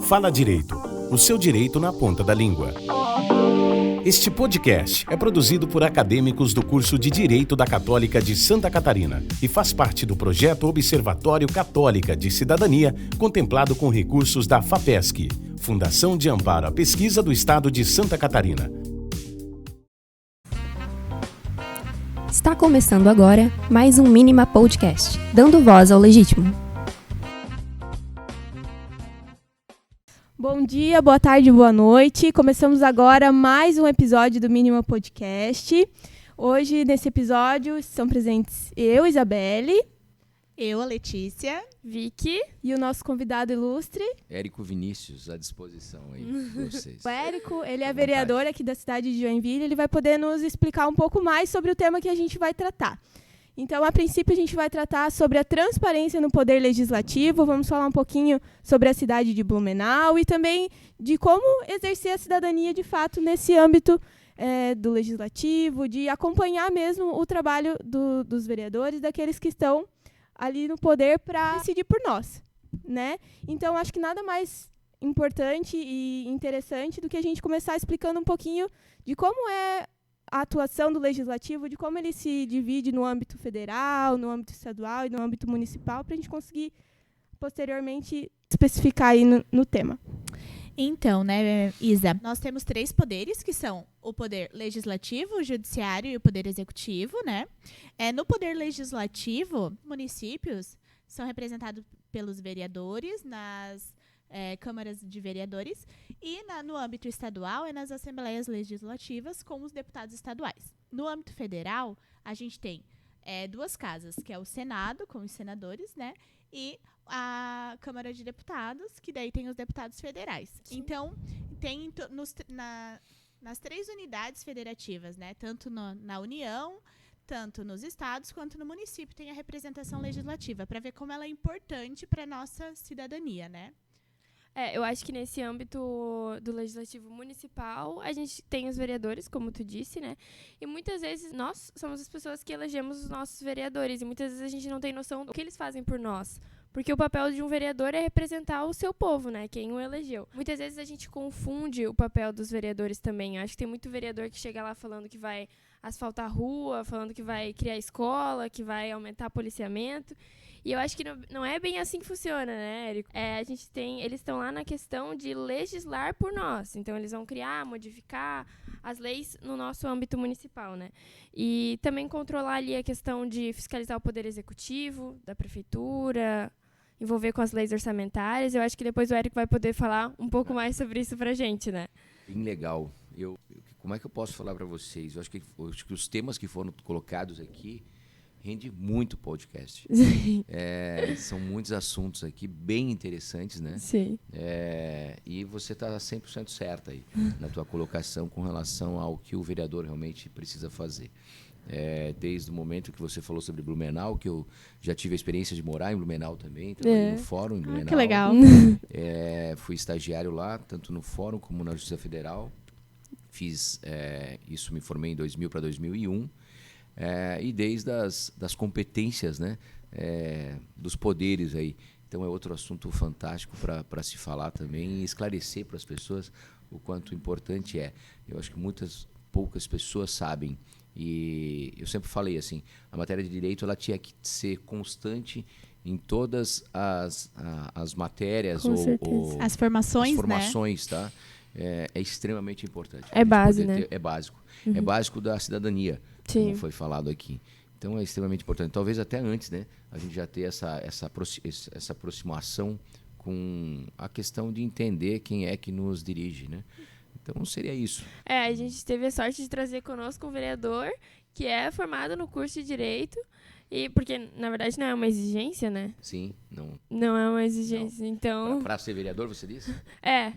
Fala Direito, o seu direito na ponta da língua. Este podcast é produzido por acadêmicos do curso de Direito da Católica de Santa Catarina e faz parte do projeto Observatório Católica de Cidadania, contemplado com recursos da FAPESC, Fundação de Amparo à Pesquisa do Estado de Santa Catarina. Está começando agora mais um Mínima Podcast, dando voz ao legítimo. Bom dia, boa tarde, boa noite. Começamos agora mais um episódio do Mínima Podcast. Hoje, nesse episódio, estão presentes eu, Isabelle. Eu, a Letícia. Vicky. E o nosso convidado ilustre, Érico Vinícius, à disposição aí de vocês. O Érico, ele é vereador aqui da cidade de Joinville. Ele vai poder nos explicar um pouco mais sobre o tema que a gente vai tratar. Então, a princípio, a gente vai tratar sobre a transparência no poder legislativo. Vamos falar um pouquinho sobre a cidade de Blumenau e também de como exercer a cidadania de fato nesse âmbito do legislativo, de acompanhar mesmo o trabalho dos vereadores, daqueles que estão ali no poder para decidir por nós, né? Então, acho que nada mais importante e interessante do que a gente começar explicando um pouquinho de como é a atuação do legislativo, de como ele se divide no âmbito federal, no âmbito estadual e no âmbito municipal, para a gente conseguir posteriormente especificar aí no tema. Então, né, Isa, nós temos 3 poderes, que são o poder legislativo, o judiciário e o poder executivo, né? No poder legislativo, municípios são representados pelos vereadores nas câmaras de vereadores e no âmbito estadual nas assembleias legislativas com os deputados estaduais. No âmbito federal, a gente tem 2 casas, que é o Senado, com os senadores, né? E a Câmara de Deputados, que daí tem os deputados federais. Sim. Então, tem nas 3 unidades federativas, né? Tanto na União, tanto nos estados, quanto no município, tem a representação legislativa, para ver como ela é importante para a nossa cidadania, né? Eu acho que nesse âmbito do legislativo municipal, a gente tem os vereadores, como tu disse, né? E muitas vezes nós somos as pessoas que elegemos os nossos vereadores e muitas vezes a gente não tem noção do que eles fazem por nós. Porque o papel de um vereador é representar o seu povo, né? Quem o elegeu. Muitas vezes a gente confunde o papel dos vereadores também. Eu acho que tem muito vereador que chega lá falando que vai asfaltar a rua, falando que vai criar escola, que vai aumentar policiamento. E eu acho que não é bem assim que funciona, né, Érico? Eles estão lá na questão de legislar por nós. Então, eles vão criar, modificar as leis no nosso âmbito municipal, né? E também controlar ali a questão de fiscalizar o poder executivo, da prefeitura, envolver com as leis orçamentárias. Eu acho que depois o Érico vai poder falar um pouco mais sobre isso pra gente, né? Bem legal. Como é que eu posso falar para vocês? Eu acho que os temas que foram colocados aqui rende muito podcast. São muitos assuntos aqui bem interessantes, né? Sim. E você está 100% certa aí na tua colocação com relação ao que o vereador realmente precisa fazer. Desde o momento que você falou sobre Blumenau, que eu já tive a experiência de morar em Blumenau também, trabalhei no fórum em Blumenau. Que legal. Fui estagiário lá, tanto no fórum como na Justiça Federal. Fiz isso, me formei em 2000 para 2001. E desde das competências, né, dos poderes aí. Então é outro assunto fantástico para se falar também e esclarecer para as pessoas o quanto importante é. Eu acho que poucas pessoas sabem. E eu sempre falei assim, a matéria de direito ela tinha que ser constante em todas as matérias ou as formações, né? Tá? É extremamente importante. É base, né? É básico. Uhum. É básico da cidadania, Sim. como foi falado aqui. Então é extremamente importante. Talvez até antes, né, a gente já ter essa aproximação com a questão de entender quem é que nos dirige, né? Então seria isso. A gente teve a sorte de trazer conosco um vereador que é formado no curso de Direito. Porque, na verdade, não é uma exigência, né? Sim, não. Não é uma exigência, não. Então... Para ser vereador, você disse?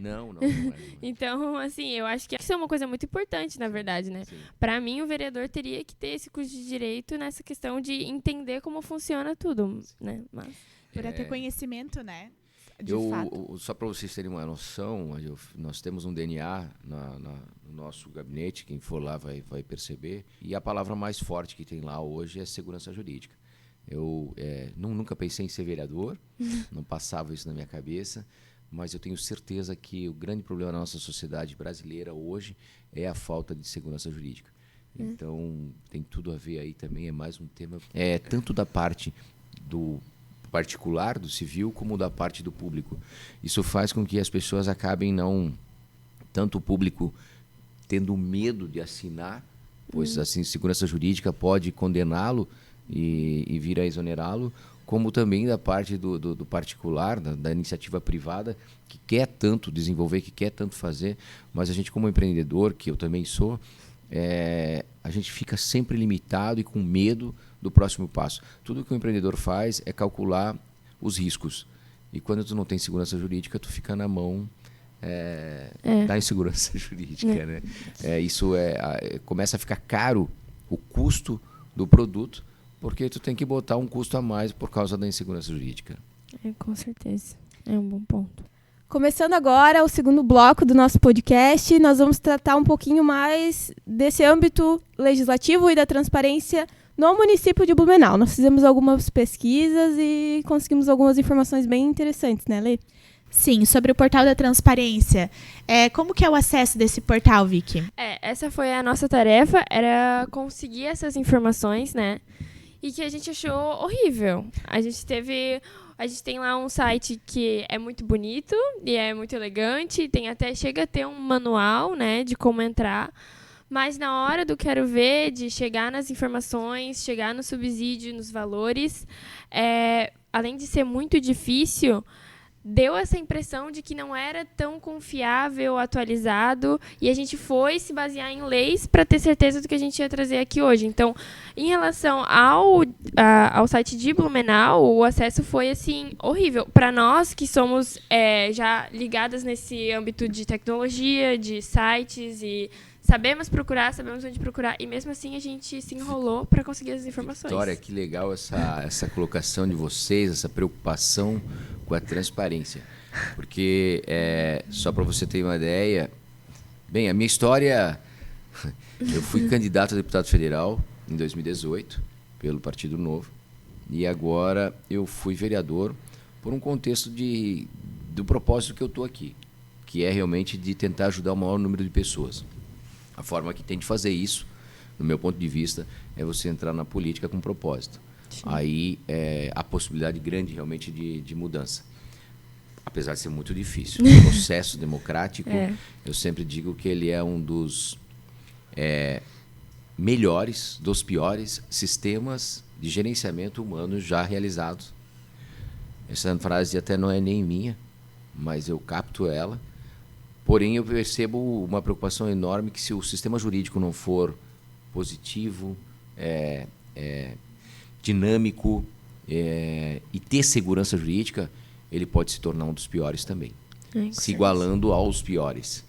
Não é. Então, assim, eu acho que isso é uma coisa muito importante, na verdade, né? Para mim, o vereador teria que ter esse curso de Direito nessa questão de entender como funciona tudo, né? Mas... Para ter conhecimento, né? Só para vocês terem uma noção, nós temos um DNA no nosso gabinete, quem for lá vai perceber, e a palavra mais forte que tem lá hoje é segurança jurídica. Eu nunca pensei em ser vereador, não passava isso na minha cabeça, mas eu tenho certeza que o grande problema da nossa sociedade brasileira hoje é a falta de segurança jurídica. Então, tem tudo a ver aí também, é mais um tema, tanto da parte do particular, do civil, como da parte do público. Isso faz com que as pessoas acabem tanto o público tendo medo de assinar, pois assim, segurança jurídica pode condená-lo e vir a exonerá-lo, como também da parte do particular, da iniciativa privada, que quer tanto desenvolver, que quer tanto fazer, mas a gente, como empreendedor, que eu também sou, a gente fica sempre limitado e com medo do próximo passo. Tudo que o empreendedor faz é calcular os riscos. E quando tu não tem segurança jurídica, tu fica na mão da insegurança jurídica. Né? Isso começa a ficar caro o custo do produto, porque tu tem que botar um custo a mais por causa da insegurança jurídica. Com certeza. É um bom ponto. Começando agora o segundo bloco do nosso podcast, nós vamos tratar um pouquinho mais desse âmbito legislativo e da transparência no município de Blumenau. Nós fizemos algumas pesquisas e conseguimos algumas informações bem interessantes, né, Lê? Sim, sobre o portal da transparência. Como que é o acesso desse portal, Vicky? Essa foi a nossa tarefa, era conseguir essas informações, né? E que a gente achou horrível. A gente tem lá um site que é muito bonito e é muito elegante, chega a ter um manual, né, de como entrar, mas na hora do quero ver, de chegar nas informações, chegar no subsídio, nos valores, além de ser muito difícil, deu essa impressão de que não era tão confiável, atualizado, e a gente foi se basear em leis para ter certeza do que a gente ia trazer aqui hoje. Então, em relação ao site de Blumenau, o acesso foi assim horrível. Para nós que somos já ligadas nesse âmbito de tecnologia, de sites, e sabemos onde procurar, e mesmo assim a gente se enrolou para conseguir as informações. Vitória, que legal essa colocação de vocês, essa preocupação com a transparência. Porque, só para você ter uma ideia, bem, a minha história, eu fui candidato a deputado federal em 2018, pelo Partido Novo, e agora eu fui vereador por um contexto do propósito que eu estou aqui, que é realmente de tentar ajudar o maior número de pessoas. A forma que tem de fazer isso, no meu ponto de vista, é você entrar na política com propósito. Sim. Aí a possibilidade grande realmente de mudança. Apesar de ser muito difícil. O processo democrático, eu sempre digo que ele é um dos melhores, dos piores sistemas de gerenciamento humano já realizados. Essa frase até não é nem minha, mas eu capto ela. Porém, eu percebo uma preocupação enorme que se o sistema jurídico não for positivo, dinâmico e ter segurança jurídica, ele pode se tornar um dos piores também, se igualando aos piores.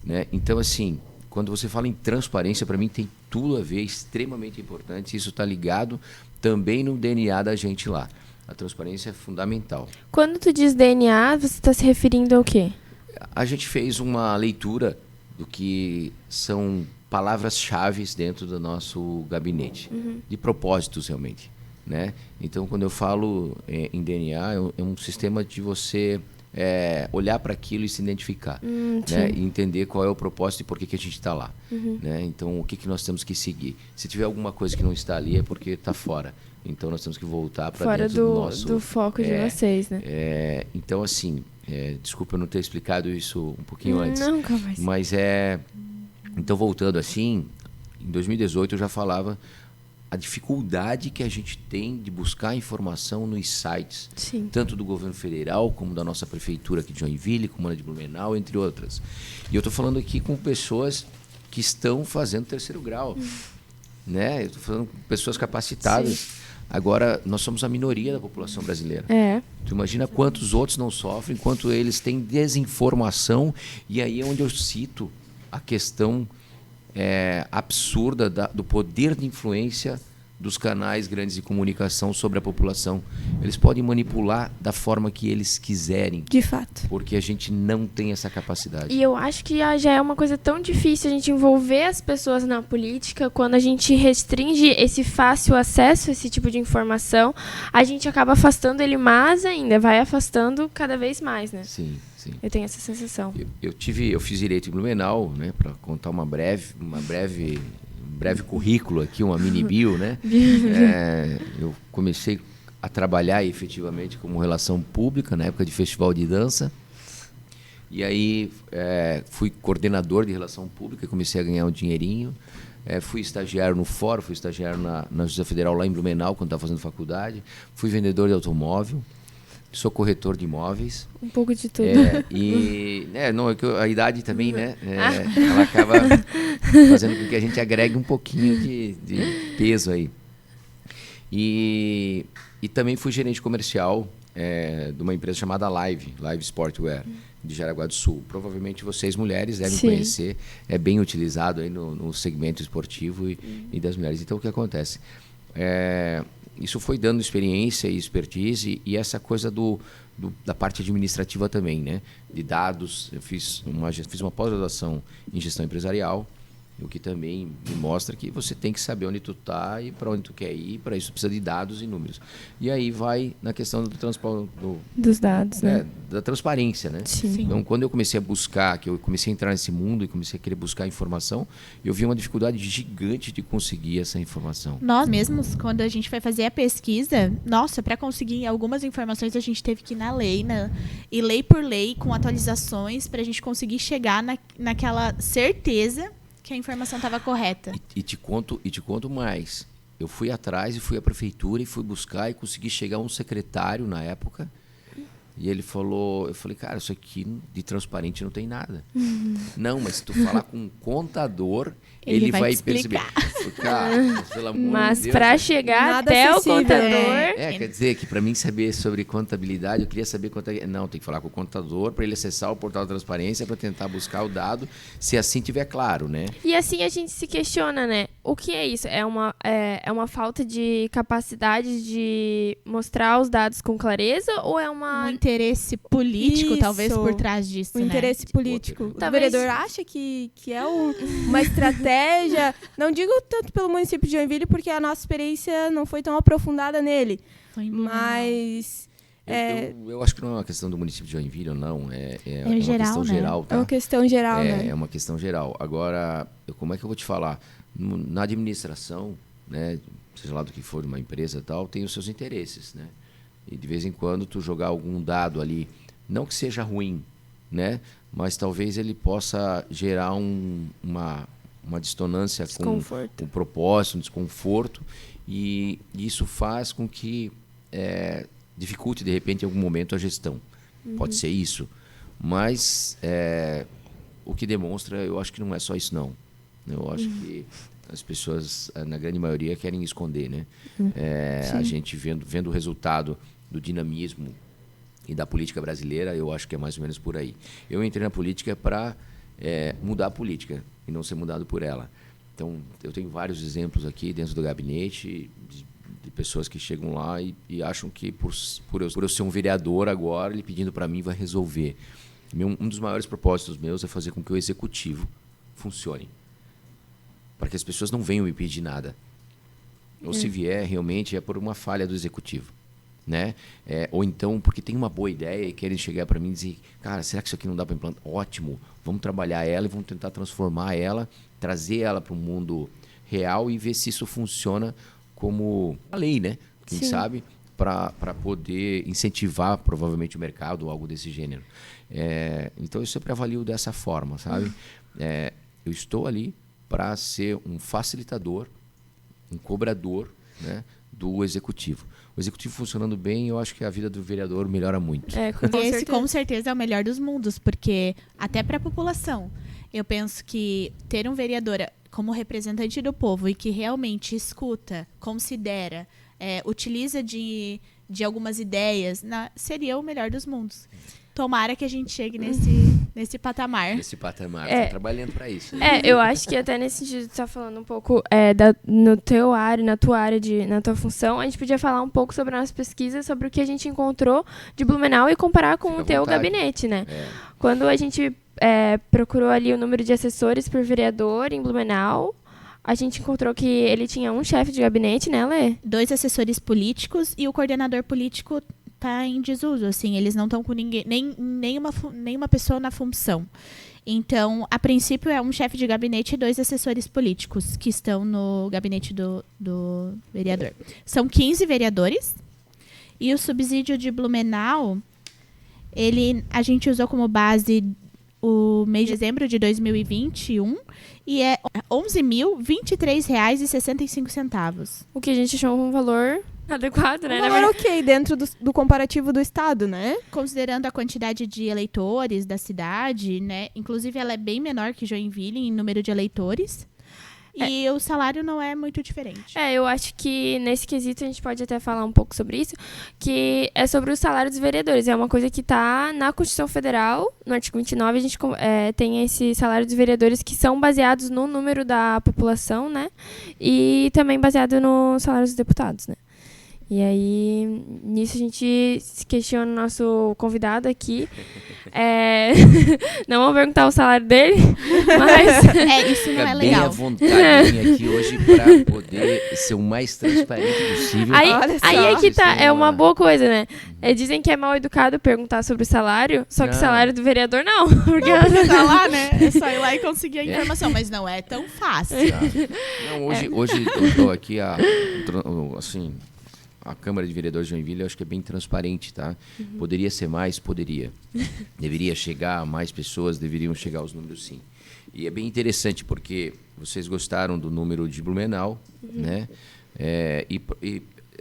Né? Então, assim, quando você fala em transparência, para mim tem tudo a ver, extremamente importante. Isso está ligado também no DNA da gente lá. A transparência é fundamental. Quando tu diz DNA, você está se referindo ao quê? A gente fez uma leitura do que são palavras-chave dentro do nosso gabinete, de propósitos realmente. Né? Então, quando eu falo em DNA, é um sistema de você olhar para aquilo e se identificar, né? E entender qual é o propósito e por que a gente está lá. Né? Então, o que nós temos que seguir. Se tiver alguma coisa que não está ali, é porque está fora. Então, nós temos que voltar para dentro do nosso... do foco de vocês, né? Então, assim, desculpa eu não ter explicado isso um pouquinho antes. Nunca mais. Mas então, voltando assim, em 2018 eu já falava a dificuldade que a gente tem de buscar informação nos sites, tanto do governo federal, como da nossa prefeitura aqui de Joinville, como a de Blumenau, entre outras. E eu estou falando aqui com pessoas que estão fazendo terceiro grau. Né? Eu estou falando com pessoas capacitadas. Sim. Agora, nós somos a minoria da população brasileira. Tu imagina quantos outros não sofrem, quanto eles têm desinformação. E aí é onde eu cito a questão absurda do poder de influência dos canais grandes de comunicação sobre a população. Eles podem manipular da forma que eles quiserem. De fato. Porque a gente não tem essa capacidade. E eu acho que já é uma coisa tão difícil a gente envolver as pessoas na política. Quando a gente restringe esse fácil acesso a esse tipo de informação, a gente acaba afastando ele mais ainda, vai afastando cada vez mais, né? Sim, sim. Eu tenho essa sensação. Eu fiz Direito em Blumenau, né, para contar um breve currículo aqui, uma mini bio, né? Eu comecei a trabalhar efetivamente como relação pública na época de festival de dança. E aí fui coordenador de relação pública, comecei a ganhar um dinheirinho. Fui estagiário no Fórum, fui estagiário na Justiça Federal lá em Blumenau, quando estava fazendo faculdade. Fui vendedor de automóvel. Sou corretor de imóveis. Um pouco de tudo. A idade também, né? Ela acaba fazendo com que a gente agregue um pouquinho de peso aí. E também fui gerente comercial de uma empresa chamada Live Sportwear, de Jaraguá do Sul. Provavelmente vocês, mulheres, devem conhecer. É bem utilizado aí no segmento esportivo e das mulheres. Então, o que acontece? Isso foi dando experiência e expertise e essa coisa da parte administrativa também, né? De dados. Eu fiz uma pós-graduação em gestão empresarial, o que também me mostra que você tem que saber onde tu está e para onde tu quer ir. Para isso precisa de dados e números. E aí vai na questão dos dados, né? Da transparência, né? Sim. Então, quando eu comecei a buscar, que eu comecei a entrar nesse mundo e comecei a querer buscar informação, eu vi uma dificuldade gigante de conseguir essa informação. Nós mesmos, quando a gente foi fazer a pesquisa, para conseguir algumas informações, a gente teve que ir na lei, e lei por lei, com atualizações, para a gente conseguir chegar naquela certeza que a informação estava correta. E te conto mais. Eu fui atrás e fui à prefeitura e fui buscar e consegui chegar a um secretário na época. E ele falou, eu falei, cara, isso aqui de transparente não tem nada. Não, mas se tu falar com um contador, ele vai perceber. Cara, pelo amor mas de Deus, para chegar nada até acessível, o contador... quer dizer que para mim saber sobre contabilidade, eu queria saber quanto é... Não, tem que falar com o contador para ele acessar o portal da transparência para tentar buscar o dado, se assim tiver claro, né? E assim a gente se questiona, né? O que é isso? É uma falta de capacidade de mostrar os dados com clareza ou é um interesse político, Isso. talvez, por trás disso, O interesse político. O Talvez- vereador acha que é uma estratégia, não digo tanto pelo município de Joinville, porque a nossa experiência não foi tão aprofundada nele, mas Eu acho que não é uma questão do município de Joinville ou não, é uma geral, questão né? geral, tá? é uma questão geral, né? É uma questão geral. Agora, como é que eu vou te falar? Na administração, né, seja lá do que for, uma empresa e tal, tem os seus interesses, né? E de vez em quando tu jogar algum dado ali, não que seja ruim, né? Mas talvez ele possa gerar uma dissonância com o propósito, um desconforto, e isso faz com que dificulte, de repente, em algum momento, a gestão. Pode ser isso. Mas o que demonstra, eu acho que não é só isso, não. Eu acho que as pessoas, na grande maioria, querem esconder, né? A gente vendo o resultado do dinamismo e da política brasileira, eu acho que é mais ou menos por aí. Eu entrei na política para mudar a política e não ser mudado por ela. Então, eu tenho vários exemplos aqui dentro do gabinete de pessoas que chegam lá e acham que por eu ser um vereador agora, ele pedindo para mim vai resolver. Um dos maiores propósitos meus é fazer com que o executivo funcione, para que as pessoas não venham me pedir nada. Ou se vier, realmente é por uma falha do executivo, né? Ou então porque tem uma boa ideia e querem chegar para mim e dizer, cara, será que isso aqui não dá para implantar? Ótimo, vamos trabalhar ela e vamos tentar transformar ela, trazer ela para o mundo real e ver se isso funciona como a lei, né? Quem sabe, para poder incentivar provavelmente o mercado ou algo desse gênero. Então eu sempre avalio dessa forma, sabe? Eu estou ali para ser um facilitador, um cobrador, né, do executivo. O executivo funcionando bem, eu acho que a vida do vereador melhora muito. Esse, com certeza, é o melhor dos mundos, porque até para a população, eu penso que ter um vereador como representante do povo e que realmente escuta, considera, utiliza de algumas ideias, seria o melhor dos mundos. Tomara que a gente chegue Nesse patamar. Nesse patamar. Tá trabalhando para isso. Eu acho que até nesse sentido, você tá falando um pouco no teu área, na tua área, na tua função, a gente podia falar um pouco sobre a nossa pesquisa, sobre o que a gente encontrou de Blumenau e comparar com o teu gabinete, né? Quando a gente procurou ali o número de assessores por vereador em Blumenau, a gente encontrou que ele tinha um chefe de gabinete, né, Lê? 2 assessores políticos e o coordenador político tá em desuso, assim, eles não estão com ninguém, nenhuma pessoa na função. Então, a princípio é um chefe de gabinete e 2 assessores políticos que estão no gabinete do vereador. São 15 vereadores e o subsídio de Blumenau, a gente usou como base o mês de dezembro de 2021 e é R$ 11.023,65. O que a gente achou um valor adequado, né? Um valor ok, dentro do comparativo do Estado, né? Considerando a quantidade de eleitores da cidade, né? Inclusive, ela é bem menor que Joinville em número de eleitores. E o salário não é muito diferente. Eu acho que nesse quesito a gente pode até falar um pouco sobre isso, que é sobre o salário dos vereadores. É uma coisa que está na Constituição Federal, no artigo 29, a gente tem esse salário dos vereadores que são baseados no número da população, né? E também baseado no salário dos deputados, né? E aí, nisso a gente se questiona o nosso convidado aqui. Não vamos perguntar o salário dele, mas... isso não é bem legal. à vontade vir aqui hoje para poder ser o mais transparente possível. Aí é que tá, é uma boa coisa, né? Dizem que é mal educado perguntar sobre o salário, só que o salário do vereador não. Porque tá lá, né? É só ir lá e conseguir a informação, mas não é tão fácil. Não, hoje eu tô aqui, assim... A Câmara de Vereadores de Joinville, eu acho que é bem transparente, tá? Poderia ser mais? Poderia. Deveria chegar a mais pessoas, deveriam chegar aos números, sim. E é bem interessante, porque vocês gostaram do número de Blumenau, né?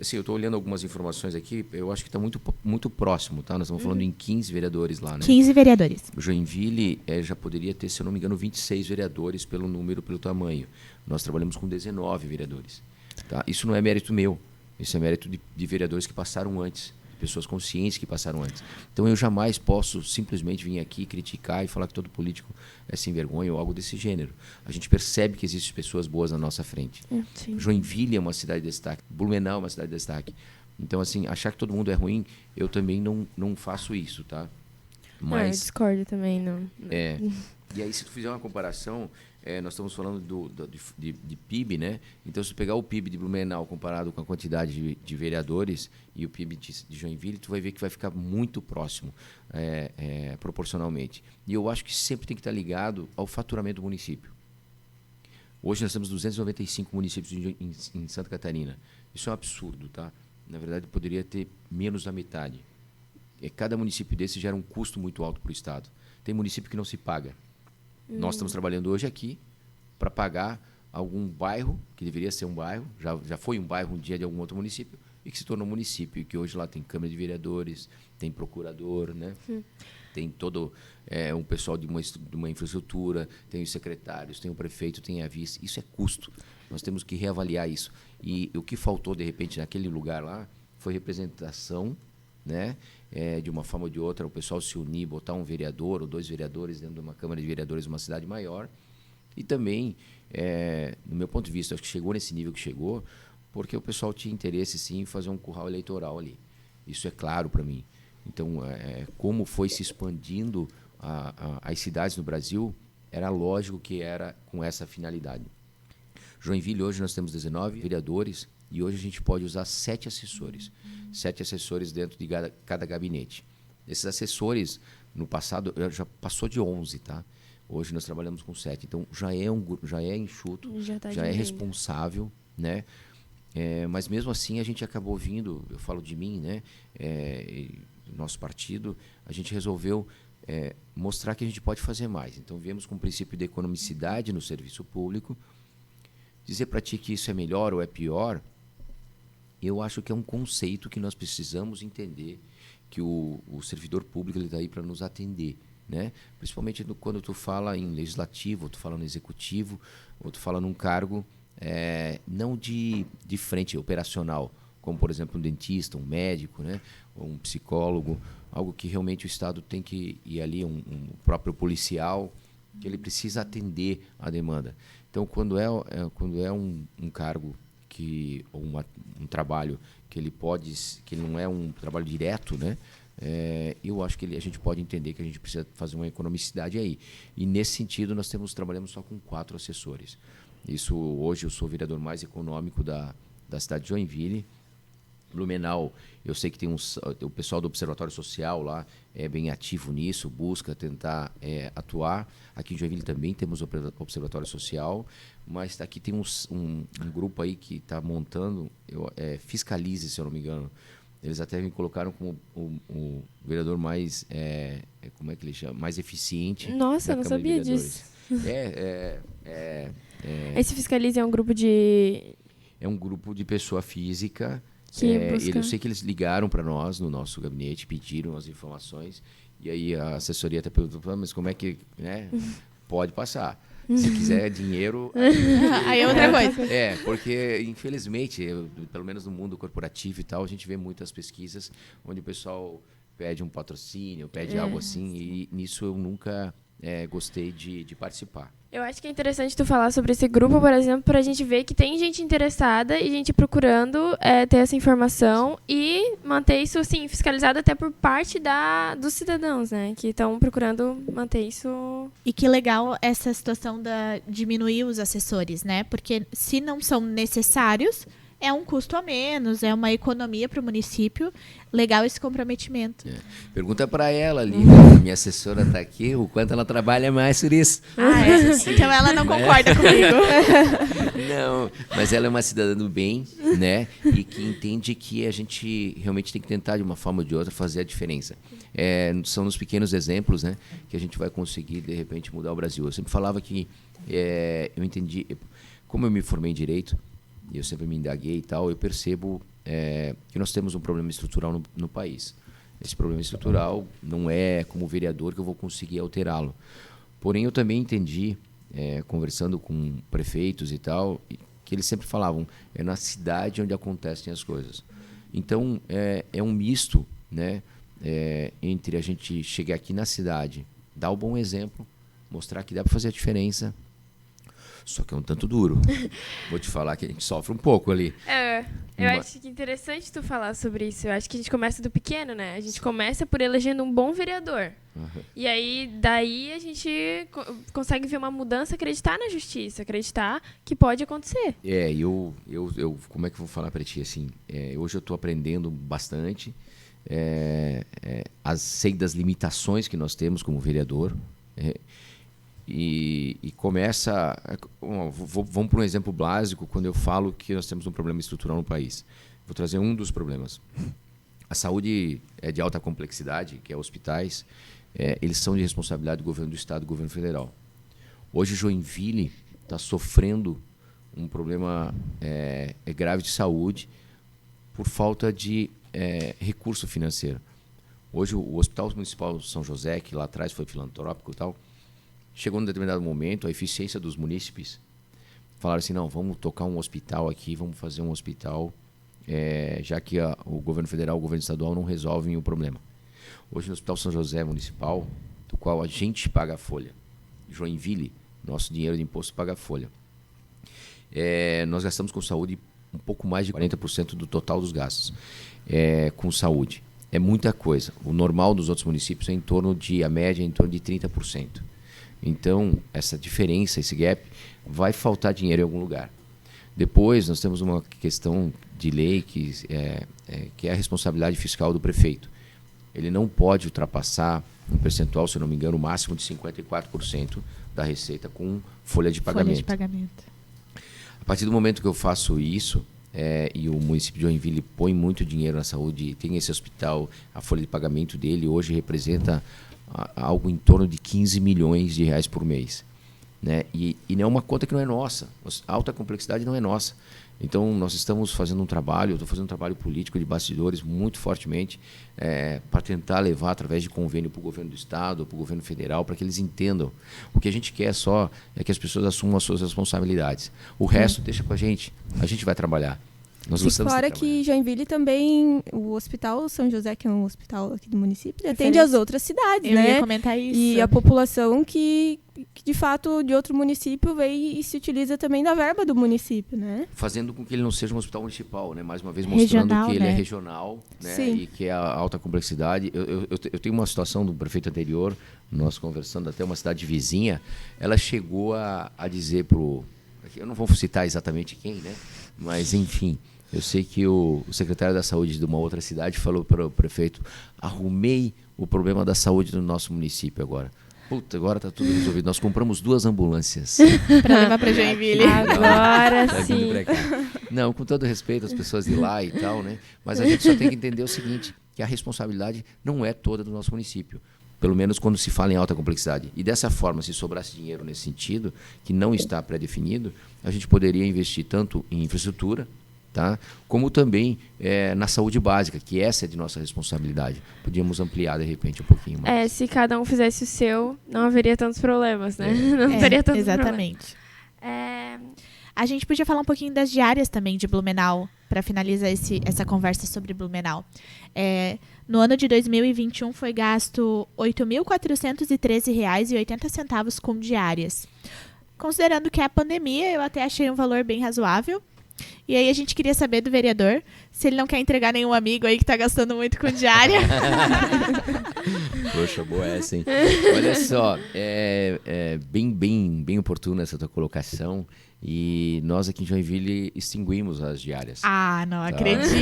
Assim, eu estou olhando algumas informações aqui, eu acho que está muito, muito próximo, tá? Nós estamos falando em 15 vereadores lá, né? 15 vereadores. Joinville já poderia ter, se eu não me engano, 26 vereadores pelo número, pelo tamanho. Nós trabalhamos com 19 vereadores, tá? Isso não é mérito meu. Isso é mérito de vereadores que passaram antes, pessoas conscientes que passaram antes. Então eu jamais posso simplesmente vir aqui criticar e falar que todo político é sem vergonha ou algo desse gênero. A gente percebe que existem pessoas boas na nossa frente. Joinville é uma cidade de destaque, Blumenau é uma cidade de destaque. Então, assim, achar que todo mundo é ruim, eu também não faço isso, tá? Mas, eu discordo também, não. E aí, se tu fizer uma comparação, nós estamos falando de PIB, né? Então, se tu pegar o PIB de Blumenau comparado com a quantidade de vereadores e o PIB de Joinville, tu vai ver que vai ficar muito próximo, proporcionalmente. E eu acho que sempre tem que estar ligado ao faturamento do município. Hoje nós temos 295 municípios em Santa Catarina. Isso é um absurdo, tá? Na verdade, poderia ter menos da metade. Cada município desse gera um custo muito alto para o Estado. Tem município que não se paga. Nós estamos trabalhando hoje aqui para pagar algum bairro, que deveria ser um bairro, já foi um bairro um dia de algum outro município, e que se tornou município, e que hoje lá tem Câmara de Vereadores, tem procurador, né? Tem todo um pessoal de uma infraestrutura, tem os secretários, tem o prefeito, tem a vice. Isso é custo. Nós temos que reavaliar isso. E o que faltou, de repente, naquele lugar lá, foi representação, né? De uma forma ou de outra, o pessoal se unir, botar um vereador ou 2 vereadores dentro de uma Câmara de Vereadores de uma cidade maior. E também, no meu ponto de vista, acho que chegou nesse nível que chegou, porque o pessoal tinha interesse, sim, em fazer um curral eleitoral ali. Isso é claro para mim. Então, como foi se expandindo as cidades no Brasil, era lógico que era com essa finalidade. Joinville, hoje nós temos 19 vereadores e hoje a gente pode usar 7 assessores. 7 assessores dentro de cada gabinete. Esses assessores, no passado, já passou de 11, tá? Hoje nós trabalhamos com 7. Então, já é enxuto, já é responsável, né? Mas mesmo assim, a gente acabou vindo, eu falo de mim, né? Do nosso partido, a gente resolveu mostrar que a gente pode fazer mais. Então, viemos com o princípio de economicidade no serviço público. Dizer para ti que isso é melhor ou é pior, eu acho que é um conceito que nós precisamos entender, que o servidor público está aí para nos atender, né? Principalmente quando tu fala em legislativo, ou tu fala no executivo, ou tu fala num cargo não de frente operacional, como, por exemplo, um dentista, um médico, né, ou um psicólogo, algo que realmente o Estado tem que ir ali, um próprio policial, que ele precisa atender a demanda. Então, quando é um cargo ou um trabalho que ele não é um trabalho direto, né, eu acho que a gente pode entender que a gente precisa fazer uma economicidade aí. E, nesse sentido, nós trabalhamos só com 4 assessores. Hoje eu sou o vereador mais econômico da cidade de Joinville. Blumenau, eu sei que tem o pessoal do Observatório Social lá é bem ativo nisso, busca tentar atuar. Aqui em Joinville também temos o Observatório Social, mas aqui tem um grupo aí que está montando, Fiscalize, se eu não me engano. Eles até me colocaram como o vereador mais, como é que ele chama? Mais eficiente. Nossa, eu não sabia disso. Esse Fiscalize é um grupo de... É um grupo de pessoa física. Eu sei que eles ligaram para nós no nosso gabinete, pediram as informações, e aí a assessoria até perguntou, mas como é que, né, pode passar? Se quiser dinheiro... Aí é outra coisa. Porque, infelizmente, pelo menos no mundo corporativo e tal, a gente vê muitas pesquisas onde o pessoal pede um patrocínio, pede algo assim, e nisso eu nunca gostei de participar. Eu acho que é interessante tu falar sobre esse grupo, por exemplo, para a gente ver que tem gente interessada e gente procurando ter essa informação e manter isso assim, fiscalizado até por parte dos cidadãos, né? Que estão procurando manter isso. E que legal essa situação da diminuir os assessores, né? Porque se não são necessários, é um custo a menos, é uma economia para o município. Legal esse comprometimento. Pergunta para ela ali, minha assessora está aqui, o quanto ela trabalha mais por isso. Então ela não concorda comigo. Não, mas ela é uma cidadã do bem, né? E que entende que a gente realmente tem que tentar, de uma forma ou de outra, fazer a diferença. São os pequenos exemplos, né, que a gente vai conseguir, de repente, mudar o Brasil. Eu sempre falava que eu entendi, como eu me formei em Direito, e eu sempre me indaguei e tal, eu percebo que nós temos um problema estrutural no país. Esse problema estrutural não é como vereador que eu vou conseguir alterá-lo. Porém, eu também entendi, conversando com prefeitos e tal, que eles sempre falavam, é na cidade onde acontecem as coisas. Então, é um misto, né, entre a gente chegar aqui na cidade, dar o bom exemplo, mostrar que dá para fazer a diferença. Só que é um tanto duro. Vou te falar que a gente sofre um pouco ali. Eu acho que é interessante tu falar sobre isso. Eu acho que a gente começa do pequeno, né? A gente começa por elegendo um bom vereador. E aí, daí a gente consegue ver uma mudança, acreditar na justiça, acreditar que pode acontecer. Eu como é que eu vou falar para ti, assim? Hoje eu estou aprendendo bastante. Sei das limitações que nós temos como vereador. E começa... Vamos para um exemplo básico, quando eu falo que nós temos um problema estrutural no país. Vou trazer um dos problemas. A saúde é de alta complexidade, que é hospitais, eles são de responsabilidade do governo do Estado e do governo federal. Hoje, Joinville está sofrendo um problema grave de saúde por falta de recurso financeiro. Hoje, o Hospital Municipal de São José, que lá atrás foi filantrópico e tal, chegou num determinado momento, a eficiência dos munícipes falaram assim, não, vamos tocar um hospital aqui, vamos fazer um hospital, já que o governo federal, o governo estadual não resolvem o problema. Hoje no Hospital São José Municipal, do qual a gente paga a folha, Joinville, nosso dinheiro de imposto paga a folha. Nós gastamos com saúde um pouco mais de 40% do total dos gastos com saúde. É muita coisa. O normal dos outros municípios a média é em torno de 30%. Então, essa diferença, esse gap, vai faltar dinheiro em algum lugar. Depois, nós temos uma questão de lei que é a responsabilidade fiscal do prefeito. Ele não pode ultrapassar um percentual, se eu não me engano, o máximo de 54% da receita com folha de pagamento. A partir do momento que eu faço isso, e o município de Joinville põe muito dinheiro na saúde, tem esse hospital, a folha de pagamento dele hoje representa algo em torno de 15 milhões de reais por mês, né? E não é uma conta que não é nossa. A alta complexidade não é nossa. Então, nós estamos fazendo um trabalho, eu estou fazendo um trabalho político de bastidores muito fortemente para tentar levar através de convênio para o governo do Estado, para o governo federal, para que eles entendam. O que a gente quer é que as pessoas assumam as suas responsabilidades. O resto deixa com a gente vai trabalhar. Nós gostamos de Fora trabalhar. que Joinville também, o Hospital São José, que é um hospital aqui do município, atende Referência. as outras cidades, Eu né? ia comentar isso. E a população que, de fato, de outro município vem e se utiliza também da verba do município, né? Fazendo com que ele não seja um hospital municipal, né? Mais uma vez mostrando Regional, que ele né? é regional, né? Sim. E que é a alta complexidade. Eu tenho uma situação do prefeito anterior, nós conversando até uma cidade vizinha, ela chegou a dizer eu não vou citar exatamente quem, né? Mas, enfim, eu sei que o secretário da saúde de uma outra cidade falou para o prefeito: arrumei o problema da saúde do nosso município agora. Puta, agora está tudo resolvido. Nós compramos 2 ambulâncias. Pra levar pra Joinville. Agora Tá vindo sim. pra cá. Não, com todo respeito às pessoas de lá e tal, né? Mas a gente só tem que entender o seguinte, que a responsabilidade não é toda do nosso município. Pelo menos quando se fala em alta complexidade. E dessa forma, se sobrasse dinheiro nesse sentido, que não está pré-definido, a gente poderia investir tanto em infraestrutura, tá? Como também na saúde básica, que essa é de nossa responsabilidade. Podíamos ampliar, de repente, um pouquinho mais. Se cada um fizesse o seu, não haveria tantos problemas, né? Não teria tantos Exatamente. problemas. A gente podia falar um pouquinho das diárias também de Blumenau, para finalizar essa conversa sobre Blumenau. No ano de 2021 foi gasto R$ 8.413,80 com diárias. Considerando que é a pandemia, eu até achei um valor bem razoável. E aí a gente queria saber do vereador se ele não quer entregar nenhum amigo aí que está gastando muito com diária. Poxa, boa essa, hein? Olha só, é bem oportuna essa tua colocação. E nós aqui em Joinville extinguimos as diárias. Ah, não Tá? acredito.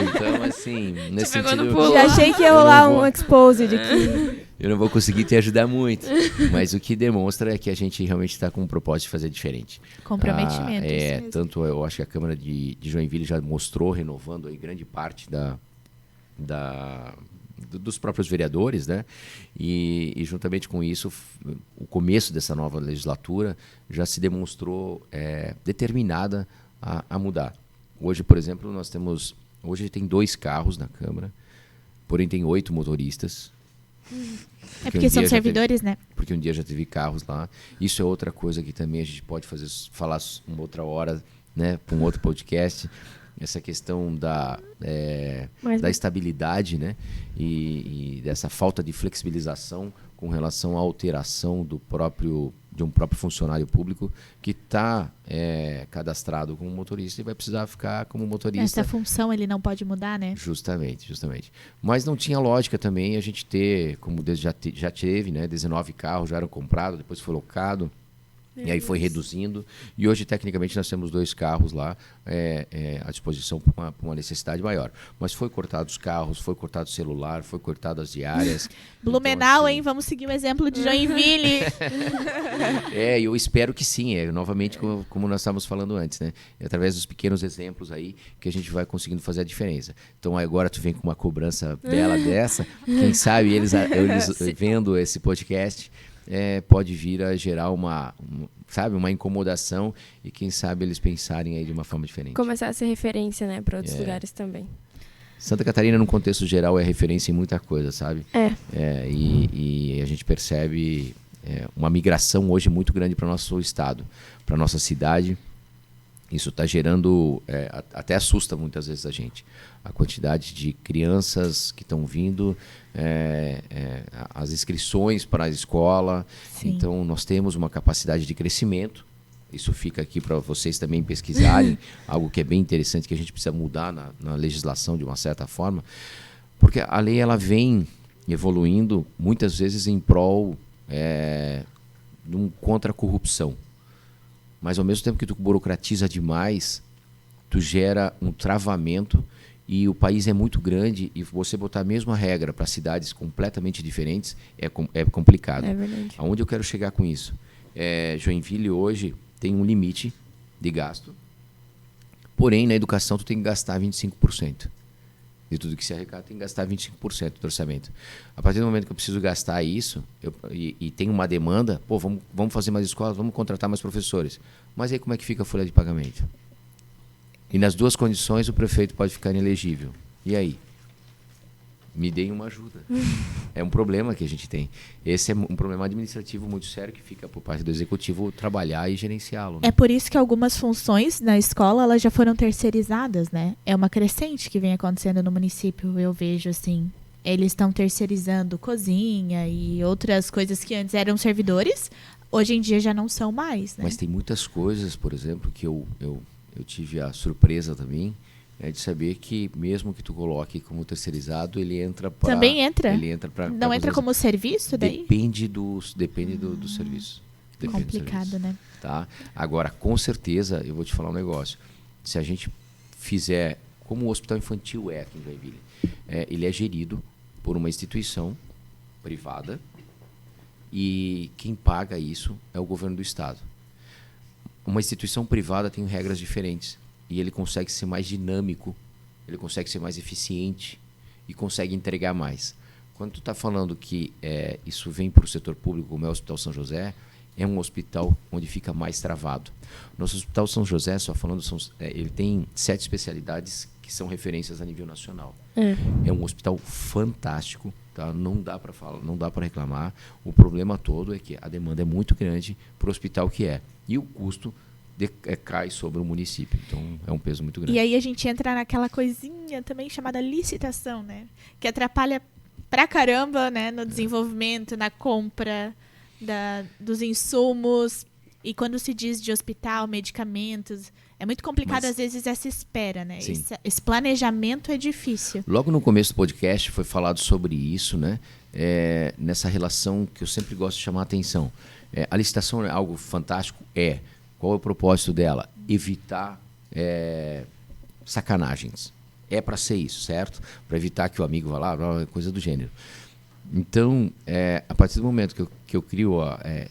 Então, assim, nesse pegou no sentido... pulo. Já achei que ia Eu rolar não vou- um exposed aqui. Eu não vou conseguir te ajudar muito, mas o que demonstra é que a gente realmente está com um propósito de fazer diferente. Comprometimento. isso mesmo. Tanto eu acho que a Câmara de Joinville já mostrou, renovando aí grande parte dos próprios vereadores, né? E juntamente com isso, o começo dessa nova legislatura já se demonstrou determinada a mudar. Hoje, por exemplo, hoje tem 2 carros na Câmara, porém tem 8 motoristas. É porque são servidores, né? Porque um dia já teve carros lá. Isso é outra coisa que também a gente pode falar uma outra hora, né, para um outro podcast. Essa questão da estabilidade, né, e dessa falta de flexibilização com relação à alteração de um próprio funcionário público que está cadastrado como motorista e vai precisar ficar como motorista. Essa função ele não pode mudar, né? Justamente. Mas não tinha lógica também a gente ter, como já teve, né, 19 carros já eram comprados, depois foi locado, e aí foi reduzindo. E hoje, tecnicamente, nós temos 2 carros lá à disposição para uma necessidade maior. Mas foi cortado os carros, foi cortado o celular, foi cortado as diárias. Blumenau, Então, assim, hein? Vamos seguir o exemplo de Joinville. eu espero que sim. Novamente, como nós estávamos falando antes, né? É através dos pequenos exemplos aí que a gente vai conseguindo fazer a diferença. Então, agora tu vem com uma cobrança bela dessa. Quem sabe eles vendo esse podcast pode vir a gerar uma incomodação e quem sabe eles pensarem aí de uma forma diferente. Começar a ser referência, né, para outros lugares também. Santa Catarina, no contexto geral, é referência em muita coisa, sabe? E a gente percebe uma migração hoje muito grande para o nosso estado, para a nossa cidade. Isso está gerando, até assusta muitas vezes a gente, a quantidade de crianças que estão vindo, as inscrições para a escola. Sim. Então, nós temos uma capacidade de crescimento. Isso fica aqui para vocês também pesquisarem, algo que é bem interessante, que a gente precisa mudar na legislação de uma certa forma, porque a lei ela vem evoluindo muitas vezes em prol contra a corrupção. Mas ao mesmo tempo que tu burocratiza demais, tu gera um travamento e o país é muito grande e você botar a mesma regra para cidades completamente diferentes é complicado. É verdade. Aonde eu quero chegar com isso? Joinville hoje tem um limite de gasto, porém na educação tu tem que gastar 25%. De tudo que se arrecada, tem que gastar 25% do orçamento. A partir do momento que eu preciso gastar isso, e tem uma demanda, vamos fazer mais escolas, vamos contratar mais professores. Mas aí como é que fica a folha de pagamento? E nas 2 condições o prefeito pode ficar inelegível. E aí? me deem uma ajuda. É um problema que a gente tem. Esse é um problema administrativo muito sério que fica por parte do executivo trabalhar e gerenciá-lo. Né? É por isso que algumas funções na escola elas já foram terceirizadas, né? É uma crescente que vem acontecendo no município, eu vejo assim. Eles estão terceirizando cozinha e outras coisas que antes eram servidores, hoje em dia já não são mais, né? Mas tem muitas coisas, por exemplo, que eu tive a surpresa também, de saber que mesmo que tu coloque como terceirizado, ele entra para... Também entra? Ele entra para... Não entra como serviço daí? Depende do serviço. Depende complicado, do serviço, né? Tá? Agora, com certeza, eu vou te falar um negócio. Se a gente fizer, como o Hospital Infantil aqui em Joinville, ele é gerido por uma instituição privada e quem paga isso é o governo do estado. Uma instituição privada tem regras diferentes e ele consegue ser mais dinâmico, ele consegue ser mais eficiente e consegue entregar mais. Quando tu está falando que isso vem para o setor público, como é o Hospital São José, é um hospital onde fica mais travado. Nosso Hospital São José, só falando, ele tem 7 especialidades que são referências a nível nacional. É um hospital fantástico, tá? Não dá para falar, não dá para reclamar. O problema todo é que a demanda é muito grande para o hospital que é. E o custo cai sobre o município. Então, é um peso muito grande. E aí a gente entra naquela coisinha também chamada licitação, né? Que atrapalha pra caramba, né? No desenvolvimento, na compra dos insumos. E quando se diz de hospital, medicamentos, é muito complicado às vezes essa espera, né? Esse planejamento é difícil. Logo no começo do podcast foi falado sobre isso, né? Nessa relação que eu sempre gosto de chamar a atenção. A licitação é algo fantástico? Qual é o propósito dela? Evitar sacanagens. É para ser isso, certo? Para evitar que o amigo vá lá, coisa do gênero. Então, a partir do momento que eu crio,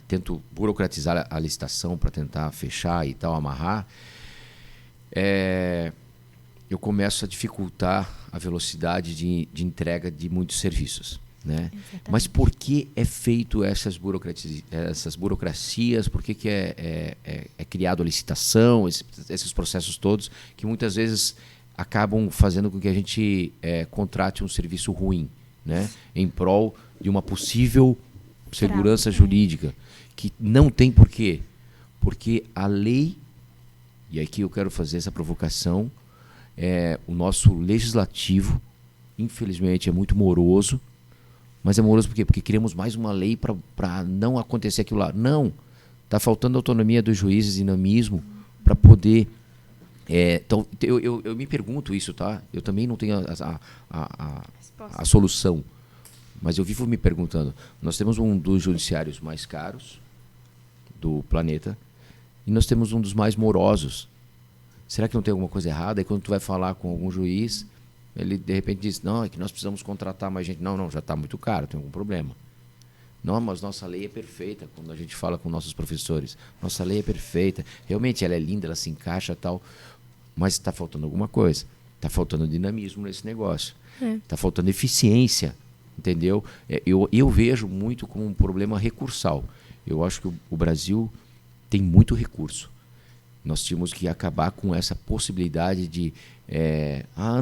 tento burocratizar a licitação para tentar fechar e tal, amarrar, eu começo a dificultar a velocidade de entrega de muitos serviços. Né? Mas por que é feito essas burocracias? Por que é criado a licitação, esses processos todos, que muitas vezes acabam fazendo com que a gente contrate um serviço ruim, né? Em prol de uma possível segurança jurídica, que não tem porquê. Porque a lei, e aqui eu quero fazer essa provocação, o nosso legislativo, infelizmente, é muito moroso. Mas é moroso por quê? Porque queremos mais uma lei para não acontecer aquilo lá. Não. Está faltando autonomia dos juízes, dinamismo, para poder... Então, eu me pergunto isso, tá? Eu também não tenho a solução. Mas eu vivo me perguntando. Nós temos um dos judiciários mais caros do planeta e nós temos um dos mais morosos. Será que não tem alguma coisa errada? E quando tu vai falar com algum juiz... Ele, de repente, diz, não, é que nós precisamos contratar mais gente. Não, já está muito caro, tem algum problema. Não, mas nossa lei é perfeita, quando a gente fala com nossos professores. Nossa lei é perfeita. Realmente, ela é linda, ela se encaixa e tal. Mas está faltando alguma coisa. Está faltando dinamismo nesse negócio. Está faltando eficiência, entendeu? Eu vejo muito como um problema recursal. Eu acho que o Brasil tem muito recurso. Nós tínhamos que acabar com essa possibilidade de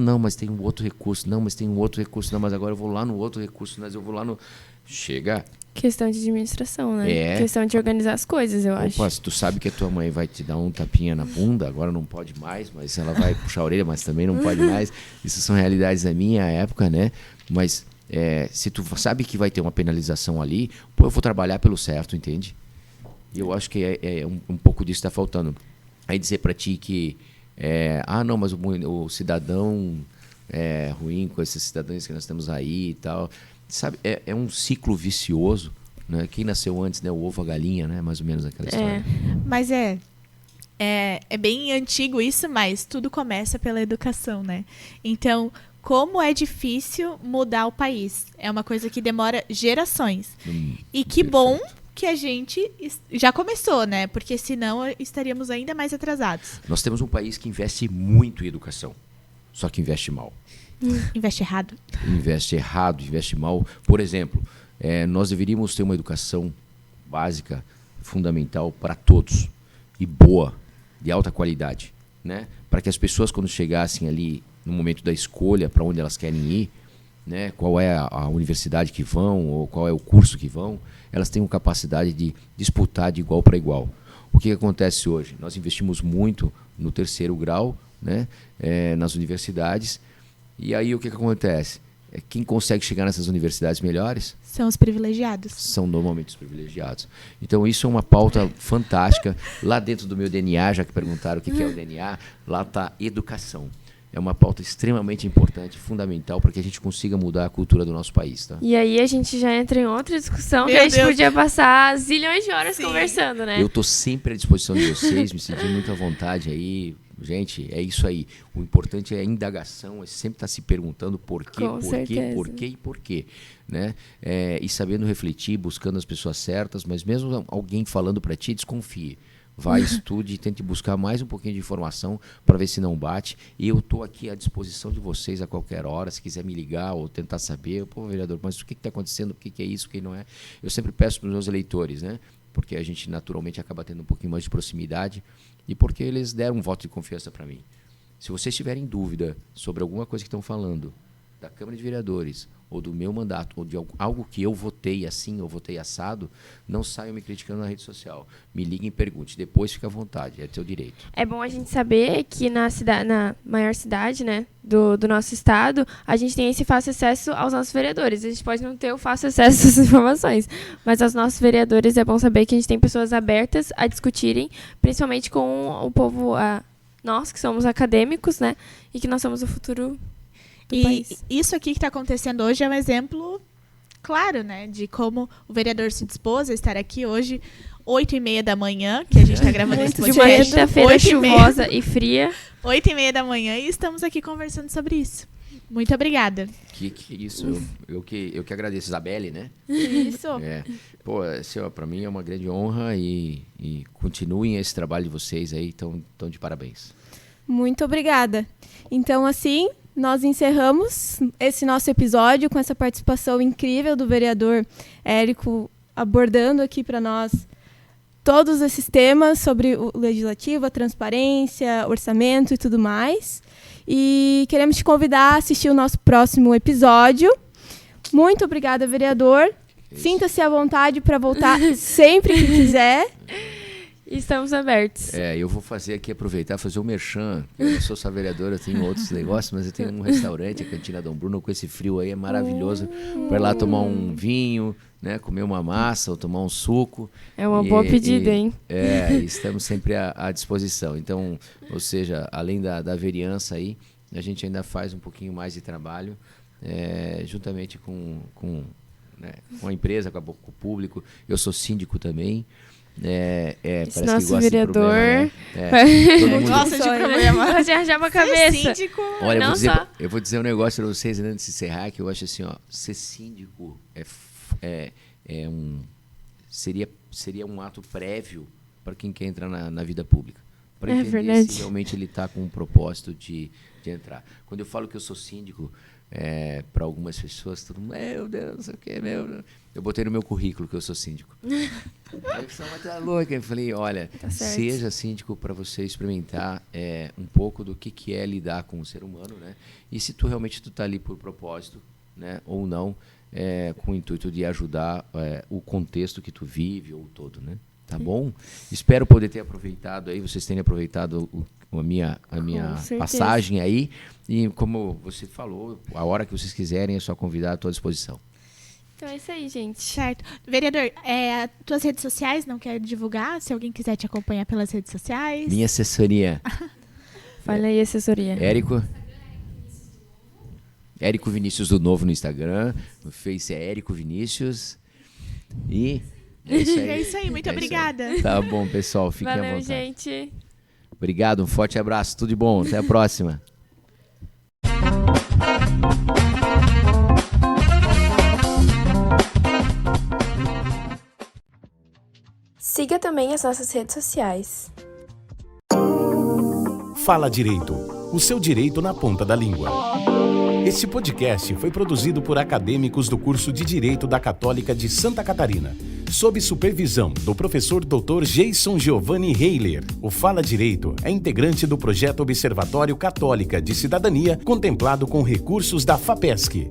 não, mas tem um outro recurso, não, mas tem um outro recurso, não, mas agora eu vou lá no outro recurso, mas eu vou lá no... Chega. Questão de administração, né? Questão de organizar as coisas, eu acho. Opa, se tu sabe que a tua mãe vai te dar um tapinha na bunda, agora não pode mais, mas ela vai puxar a orelha, mas também não pode mais. Isso são realidades da minha época, né? Mas se tu sabe que vai ter uma penalização ali, eu vou trabalhar pelo certo, entende? E eu acho que um pouco disso está faltando. Aí dizer para ti que não, mas o cidadão é ruim com esses cidadãos que nós temos aí e tal. Sabe, é um ciclo vicioso, né? Quem nasceu antes, né? O ovo, a galinha, né? Mais ou menos aquela história. Mas é bem antigo isso, mas tudo começa pela educação, né? Então, como é difícil mudar o país. É uma coisa que demora gerações. E que perfeito. Bom que a gente já começou, né? Porque senão estaríamos ainda mais atrasados. Nós temos um país que investe muito em educação, só que investe mal. Investe errado. Investe errado, investe mal. Por exemplo, nós deveríamos ter uma educação básica, fundamental para todos, e boa, de alta qualidade, né? Para que as pessoas, quando chegassem ali no momento da escolha para onde elas querem ir, né, qual é a universidade que vão ou qual é o curso que vão, elas têm capacidade de disputar de igual para igual. O que acontece hoje? Nós investimos muito no terceiro grau, né, nas universidades, e aí o que acontece? Quem consegue chegar nessas universidades melhores São os privilegiados. são normalmente os privilegiados. Então isso é uma pauta fantástica. Lá dentro do meu DNA, já que perguntaram o que é o DNA, lá está educação. É uma pauta extremamente importante, fundamental, para que a gente consiga mudar a cultura do nosso país. Tá? E aí a gente já entra em outra discussão que Meu a gente Deus. podia passar zilhões de horas Sim. conversando, né? Eu estou sempre à disposição de vocês, me senti muito à vontade aí. Gente, é isso aí. O importante é a indagação, é sempre estar se perguntando por quê, Com certeza. por quê e por quê. Né? E sabendo refletir, buscando as pessoas certas, mas mesmo alguém falando para ti, desconfie. Vai, estude e tente buscar mais um pouquinho de informação para ver se não bate. E eu estou aqui à disposição de vocês a qualquer hora. Se quiser me ligar ou tentar saber, pô, vereador, mas o que está acontecendo? O que é isso? O que não é? Eu sempre peço para os meus eleitores, né? Porque a gente naturalmente acaba tendo um pouquinho mais de proximidade e porque eles deram um voto de confiança para mim. Se vocês tiverem dúvida sobre alguma coisa que estão falando da Câmara de Vereadores ou do meu mandato, ou de algo que eu votei assim ou votei assado, não saiam me criticando na rede social. Me liguem e pergunte. Depois fica à vontade, é teu direito. É bom a gente saber que na maior cidade, né, do nosso estado, a gente tem esse fácil acesso aos nossos vereadores. A gente pode não ter o fácil acesso às informações, mas aos nossos vereadores é bom saber que a gente tem pessoas abertas a discutirem, principalmente com o povo, nós que somos acadêmicos, né, e que nós somos o futuro do país. Isso aqui que está acontecendo hoje é um exemplo claro, né, de como o vereador se dispôs a estar aqui hoje, 8h30 da manhã, que a gente está gravando esse De uma podcast. quinta-feira 8h30. chuvosa e fria. 8h30 da manhã e estamos aqui conversando sobre isso. Muito obrigada. Que isso, eu que agradeço, Isabelle, né? Isso. Pô, para mim é uma grande honra e continuem esse trabalho de vocês aí, tão de parabéns. Muito obrigada. Então, assim, nós encerramos esse nosso episódio com essa participação incrível do vereador Érico, abordando aqui para nós todos esses temas sobre o legislativo, a transparência, orçamento e tudo mais. E queremos te convidar a assistir o nosso próximo episódio. Muito obrigada, vereador. Sinta-se à vontade para voltar sempre que quiser. Estamos abertos. Eu vou aproveitar fazer o merchan. Eu não sou só vereador, eu tenho outros negócios, mas eu tenho um restaurante, a Cantina Dom Bruno, com esse frio aí, é maravilhoso. Para ir lá tomar um vinho, né, comer uma massa ou tomar um suco. É uma boa pedida, hein? Estamos sempre à disposição. Então, ou seja, além da vereança aí, a gente ainda faz um pouquinho mais de trabalho, juntamente com a empresa, com o público. Eu sou síndico também. Esse parece nosso que gosta vereador. Todo mundo... Gosta de problema. Você arranjava a cabeça. Síndico. Olha, Não eu vou dizer um negócio para vocês antes de encerrar, que eu acho assim, ó, ser síndico seria um ato prévio para quem quer entrar na vida pública. Para entender verdade. se realmente ele está com um propósito de entrar. Quando eu falo que eu sou síndico, para algumas pessoas, todo mundo, meu Deus, não sei o que, meu Deus. Eu botei no meu currículo que eu sou síndico. Aí você tá louca. Eu falei, olha, seja síndico para você experimentar um pouco do que é lidar com o ser humano, né? E se tu realmente tá ali por propósito, né, ou não, com o intuito de ajudar o contexto que tu vive ou todo, né? Tá bom? Espero poder ter aproveitado aí, vocês terem aproveitado a minha passagem aí. E como você falou, a hora que vocês quiserem, é só convidar, estou à disposição. Então é isso aí, gente. Certo. Vereador, tuas redes sociais, não quer divulgar? Se alguém quiser te acompanhar pelas redes sociais. Minha assessoria. Fala aí, assessoria. Érico Vinícius do Novo no Instagram. No Face é Érico Vinícius. E é isso aí, muito obrigada. Aí. Tá bom, pessoal, fiquem à vontade. Gente. Obrigado, um forte abraço, tudo de bom, até a próxima. Siga também as nossas redes sociais. Fala Direito, o seu direito na ponta da língua. Este podcast foi produzido por acadêmicos do curso de Direito da Católica de Santa Catarina, sob supervisão do professor Dr. Jason Giovanni Heiler. O Fala Direito é integrante do projeto Observatório Católica de Cidadania, contemplado com recursos da FAPESC.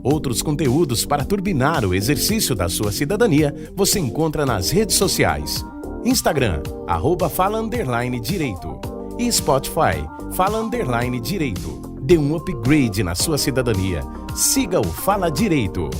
Outros conteúdos para turbinar o exercício da sua cidadania você encontra nas redes sociais. Instagram, @fala_direito. E Spotify, Fala_Direito. Dê um upgrade na sua cidadania. Siga o Fala Direito.